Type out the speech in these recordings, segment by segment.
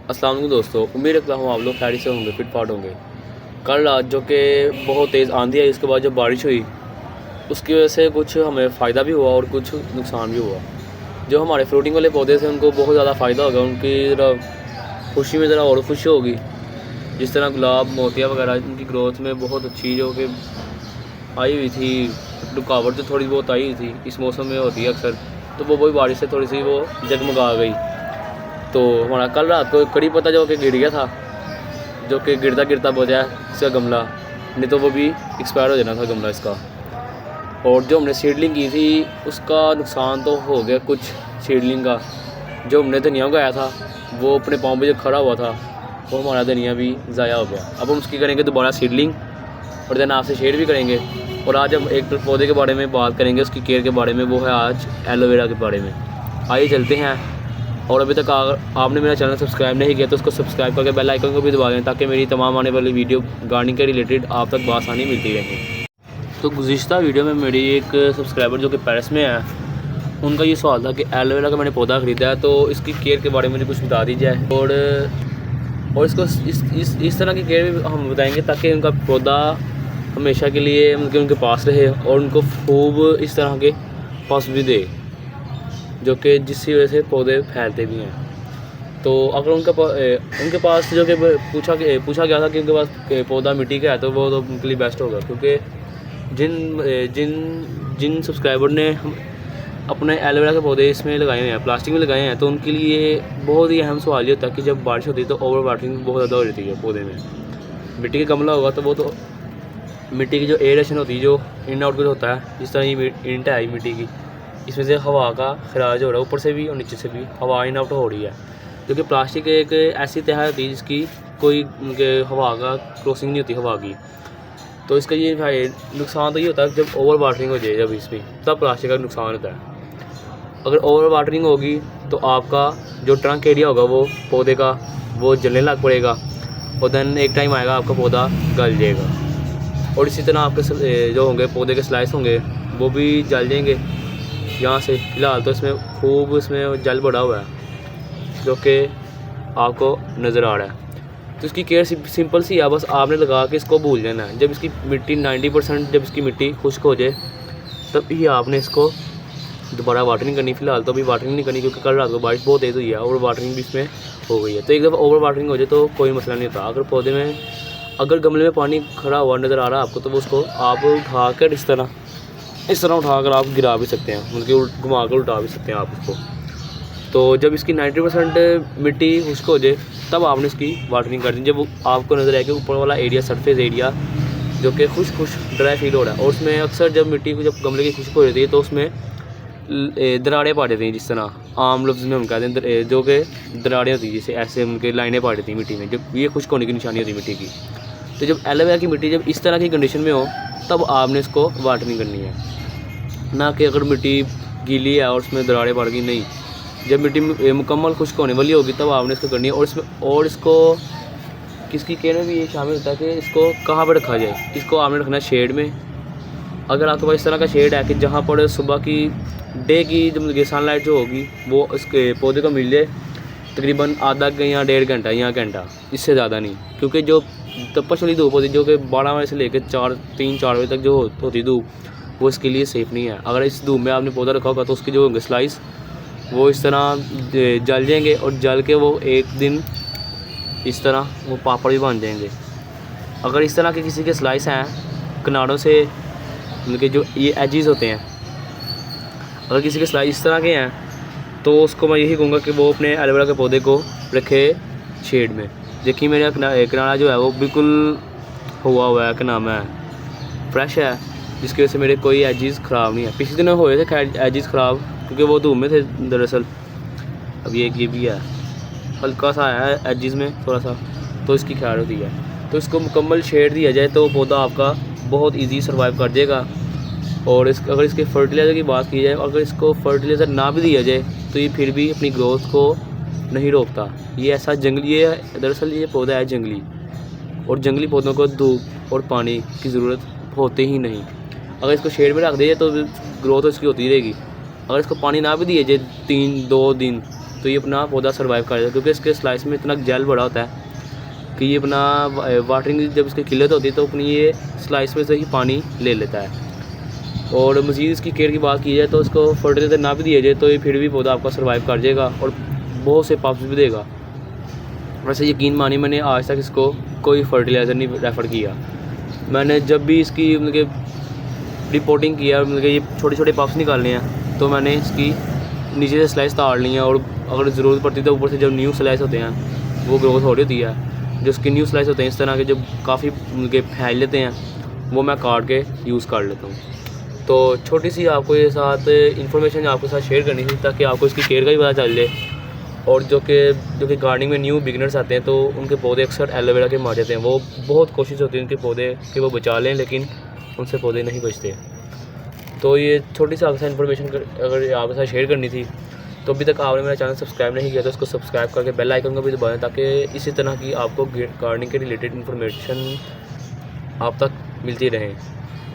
अस्सलाम वालेकुम दोस्तों, उम्मीद रखता हूँ आप लोग खैरियत से होंगे, फिट फाट होंगे। कल रात जो कि बहुत तेज़ आंधी आई, उसके बाद जब बारिश हुई उसकी वजह से कुछ हमें फ़ायदा भी हुआ और कुछ नुकसान भी हुआ। जो हमारे फ्रूटिंग वाले पौधे थे उनको बहुत ज़्यादा फ़ायदा होगा, उनकी ज़रा खुशी में ज़रा और खुशी होगी। जिस तरह गुलाब, मोतिया वगैरह, इनकी ग्रोथ में बहुत अच्छी जो कि आई हुई थी, रुकावट जो थोड़ी बहुत आई हुई थी इस मौसम में होती है अक्सर, तो वो वही बारिश से थोड़ी सी वो जगमगा गई। तो हमारा कल रात को कड़ी पत्ता जो कि गिर गया था, जो कि गिरता गिरता बचा इसका गमला, नहीं तो वो भी एक्सपायर हो जाना था गमला इसका। और जो हमने सीडलिंग की थी उसका नुकसान तो हो गया कुछ सीडलिंग का। जो हमने धनिया उगाया था वो अपने पाँव पे जो खड़ा हुआ था वो हमारा धनिया भी ज़ाया हो गया। अब हम उसकी करेंगे दोबारा सीडलिंग और देन आपसे शेयर भी करेंगे। और आज हम एक पौधे के बारे में बात करेंगे, उसकी केयर के बारे में, वो है आज एलोवेरा के बारे में। आइए चलते हैं। और अभी तक अगर आपने मेरा चैनल सब्सक्राइब नहीं किया तो उसको सब्सक्राइब करके बेल आइकन को भी दबा दें, ताकि मेरी तमाम आने वाली वीडियो गार्डनिंग के रिलेटेड आप तक बआसानी मिलती रहे। तो गुज़िश्ता वीडियो में मेरी एक सब्सक्राइबर जो कि पेरिस में है, उनका ये सवाल था कि एलोवेरा का मैंने पौधा ख़रीदा है तो इसकी केयर के बारे में मुझे कुछ बता दीजिए। और इसको इस तरह की केयर भी हम बताएँगे ताकि उनका पौधा हमेशा के लिए उनके पास रहे और उनको खूब इस तरह के फस भी दे, जो कि जिसकी वजह से पौधे फैलते भी हैं। तो अगर उनके पास जो कि पूछा गया था कि उनके पास पौधा मिट्टी का है तो वो तो उनके लिए बेस्ट होगा, क्योंकि जिन सब्सक्राइबर ने अपने एलोवेरा के पौधे इसमें लगाए हुए हैं, प्लास्टिक में लगाए हैं, तो उनके लिए बहुत ही अहम सवाल ये होता है कि जब बारिश होती है तो ओवर वाटरिंग बहुत ज़्यादा हो जाती है पौधे में। मिट्टी का गमला होगा तो वो तो मिट्टी की जो एयरेशन होती है, जो इन आउट होता है, जिस तरह ये इंट है मिट्टी की, इसमें से हवा का खराज हो रहा है, ऊपर से भी और नीचे से भी हवा इन आउट हो रही है। क्योंकि प्लास्टिक एक ऐसी तह होती है जिसकी कोई हवा का क्रॉसिंग नहीं होती हवा की। तो इसका ये नुकसान तो ये होता है जब ओवर वाटरिंग हो जाए, जब इसमें तब प्लास्टिक का नुकसान होता है। अगर ओवर वाटरिंग होगी तो आपका जो ट्रंक एरिया होगा वो पौधे का वो जलने लग पड़ेगा और देन एक टाइम आएगा आपका पौधा गल जाएगा। और इसी तरह आपके जो होंगे पौधे के स्लाइस होंगे वो भी जल जाएंगे यहाँ से। फ़िलहाल तो इसमें खूब इसमें जल पड़ा हुआ है जो कि आपको नज़र आ रहा है। तो इसकी केयर सिंपल सी है, बस आपने लगा के इसको भूल जाना है। जब इसकी मिट्टी 90% जब इसकी मिट्टी खुश्क हो जाए तब ही आपने इसको दोबारा वाटरिंग करनी। फ़िलहाल तो अभी वाटरिंग नहीं करनी, क्योंकि कल रात को बारिश बहुत तेज़ हुई है और वाटरिंग भी इसमें हो गई है। तो एक दफ़ा ओवर वाटरिंग हो जाए तो कोई मसला नहीं होता। अगर पौधे में अगर गमले में पानी खड़ा हुआ नज़र आ रहा है आपको, तो वो उसको आप उठा कर इस तरह उठा कर आप गिरा भी सकते हैं, मतलब घुमा कर उठा भी सकते हैं आप उसको। तो जब इसकी 90% मिट्टी खुश्क हो जाए तब आपने इसकी वाटरिंग कर दी। जब आपको नज़र आए कि ऊपर वाला एरिया, सरफेस एरिया जो कि खुश्क ड्राई फील हो रहा है, और उसमें अक्सर जब मिट्टी को जब गमले की खुश्क हो जाती है तो उसमें दरारें पड़ जाती हैं, जिस तरह आम लफ्ज़ में हम कहते हैं जो कि दरारें होती हैं, जैसे ऐसे उनके लाइनें पड़ जाती हैं मिट्टी में, जब ये खुश्क होने की निशानी होती है मिट्टी की। तो जब एलोवेरा की मिट्टी जब इस तरह की कंडीशन में हो तब आपने इसको वाटरिंग करनी है, ना कि अगर मिट्टी गीली है और उसमें दरारें पड़ गई, नहीं। जब मिट्टी मुकम्मल खुश्क होने वाली होगी तब आपने इसको करनी है। और इसको किसकी केयर में भी ये शामिल होता है कि इसको कहाँ पर रखा जाए। इसको आपने रखना है शेड में। अगर आपके पास इस तरह का शेड है कि जहाँ पर सुबह की डे की जो सनलाइट जो होगी वो इसके पौधे को मिल जाए, तकरीबन आधा या 1.5 घंटा या घंटा, इससे ज़्यादा नहीं। क्योंकि जो तपश वाली धूप होती है जो कि 12 बजे से लेकर 3-4 बजे तक जो होती धूप, वो इसके लिए सेफ़ नहीं है। अगर इस धूप में आपने पौधा रखा होगा तो उसके जो होंगे स्लाइस वो इस तरह जल जाएंगे और जल के वो एक दिन इस तरह वो पापड़ भी बन जाएंगे। अगर इस तरह के किसी के स्लाइस हैं किनारों से, मतलब कि जो ये एजिस होते हैं, अगर किसी के स्लाइस इस तरह के हैं तो उसको मैं यही कहूँगा कि वो अपने एलोवेरा के पौधे को रखे शेड में। देखिए मेरा किनारा जो है वो बिल्कुल हुआ है, क्या नाम है, फ्रेश है, जिसकी वजह से मेरे कोई एजिस ख़राब नहीं है। पिछले दिनों हुए थे खैर एजिस ख़राब, क्योंकि वो धूप में थे दरअसल। अब ये भी है, हल्का सा है एजिस में थोड़ा सा, तो इसकी ख्याल होती है। तो इसको मुकम्मल शेड दिया जाए तो पौधा आपका बहुत ईजी सर्वाइव कर जाएगा। और अगर इसके फर्टिलाइज़र की बात की जाए, अगर इसको फर्टिलाइज़र ना भी दिया जाए तो ये फिर भी अपनी ग्रोथ को नहीं रोकता। ये ऐसा जंगली है, दरअसल ये पौधा है जंगली, और जंगली पौधों को धूप और पानी की ज़रूरत होती ही नहीं। अगर इसको शेड में रख दिया तो ग्रोथ इसकी होती रहेगी। अगर इसको पानी ना भी दिया जाए 2 दिन तो ये अपना पौधा सर्वाइव कर जाता है, क्योंकि इसके स्लाइस में इतना जेल बड़ा होता है कि ये अपना वाटरिंग जब इसकी किल्लत होती है तो अपनी ये स्लाइस में से ही पानी ले लेता है। और मज़ीद इसकी केयर की बात की जाए तो इसको फर्टिलाइज़र ना भी दिया जाए तो ये फिर भी पौधा आपका सर्वाइव कर जाएगा और बहुत से पप्स भी देगा। वैसे यकीन मानिए, मैंने आज तक इसको कोई फर्टिलाइज़र नहीं रेफ़र किया। मैंने जब भी इसकी मतलब रिपोर्टिंग किया, मतलब ये छोटे छोटे पप्स निकालने हैं, तो मैंने इसकी नीचे से स्लाइस ताड़ ली हैं, और अगर ज़रूरत पड़ती है तो ऊपर से जब न्यू स्लाइस होते हैं वो ग्रोथ हो रही होती है, जो उसके न्यू स्लाइस होते हैं इस तरह के जब काफ़ी मतलब फैल लेते हैं, वो मैं काट के यूज़ कर लेता हूँ। तो छोटी सी आपको ये साथ इन्फॉर्मेशन आपके साथ शेयर करनी थी ताकि आपको इसकी केयर का भी पता चल जाए। और जो कि गार्डनिंग में न्यू बिगनर्स आते हैं तो उनके पौधे अक्सर एलोवेरा के मार जाते हैं। वो बहुत कोशिश होती है उनके पौधे कि वो बचा लें, लेकिन उनसे पौधे नहीं बचते। तो ये छोटी सी आपके साथ इन्फॉर्मेशन अगर आपके साथ शेयर करनी थी, तो अभी तक आपने मेरा चैनल सब्सक्राइब नहीं किया तो उसको सब्सक्राइब करके बेल आइकन को भी दबा दें, ताकि इसी तरह की आपको गार्डनिंग के रिलेटेड इन्फॉर्मेशन आप तक मिलती रहे।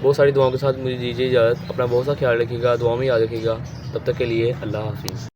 बहुत सारी दुआओं के साथ मुझे दीजिए इजाज़त। अपना बहुत सा ख्याल रखिएगा, दुआ में याद रखिएगा। तब तक के लिए अल्लाह हाफिज़।